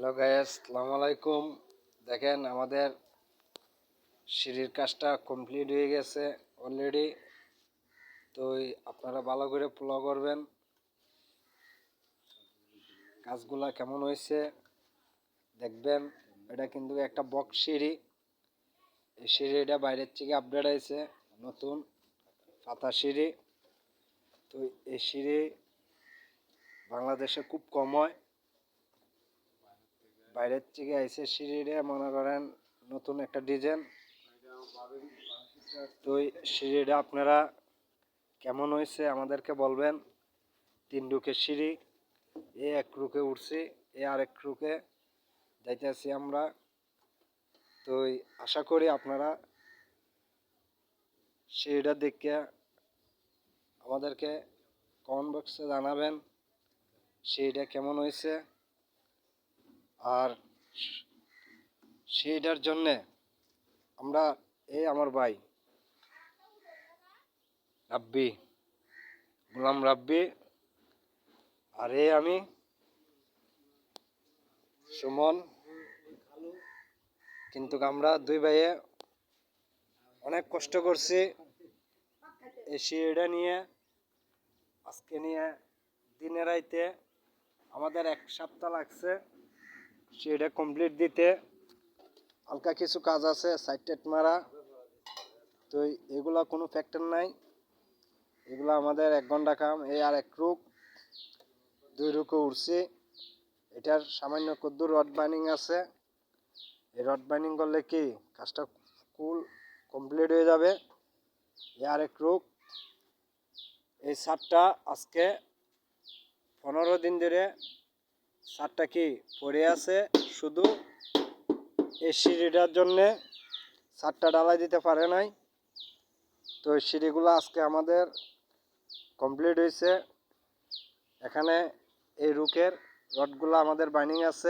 Hello guys, আসসালামু আলাইকুম। দেখেন আমাদের সিঁড়ির কাজটা কমপ্লিট হয়ে গেছে অলরেডি। তো আপনারা ভালো করে ফলো করবেন। কাজগুলা কেমন হয়েছে দেখবেন। এটা কিন্তু একটা বক্স সিঁড়ি। এই সিঁড়িটা বাইরের থেকে আপডেট হয়েছে, নতুন পাতা সিঁড়ি। তো এই সিঁড়ি বাংলাদেশে খুব কম হয়। বাইরের থেকে আইসে সিঁড়িটা মনে করেন নতুন একটা ডিজাইন। তো সিঁড়িটা আপনারা কেমন হয়েছে আমাদেরকে বলবেন। 3 রুকের সিঁড়ি, এ 1 রুকে উঠছি, এ আরেক রুকে যাইতেছি আমরা। তো আশা করি আপনারা সিঁড়িটা দেখে আমাদেরকে কমেন্ট বক্সে জানাবেন সিঁড়িটা কেমন হয়েছে। আর সিঁড়িটার জন্যে আমরা আমার ভাই রাব্বি, গোলাম রাব্বি, আর আমি সুমন। কিন্তু আমরা 2 ভাইয়ে অনেক কষ্ট করছি এই সিঁড়িটা নিয়ে। আজকে নিয়ে দিনে রাইতে আমাদের 1 সপ্তাহ লাগছে সিঁড়িটা কমপ্লিট দিতে। হালকা কিছু কাজ আছে, সাইড টাইট মারা। তো এগুলা কোনো ফ্যাক্টর নাই, এগুলো আমাদের 1 ঘন্টা কাম। এই আর 1 রুক, 2 রুকে উঠছি। এটার সামান্য কদ্দুর রড বাইন্ডিং আছে। এই রড বাইন্ডিং করলে কি কাজটা ফুল কমপ্লিট হয়ে যাবে। এই আর 1 রুক, এই ছাদটা আজকে 15 দিন ধরে ছাদটা কি পড়ে আছে। শুধু এই সিঁড়িটার জন্যে ছাদটা ঢালাই দিতে পারে নাই। তো এই সিঁড়িগুলো আজকে আমাদের কমপ্লিট হয়েছে। এখানে এই রুকের রডগুলো আমাদের বাইন্ডিং আছে।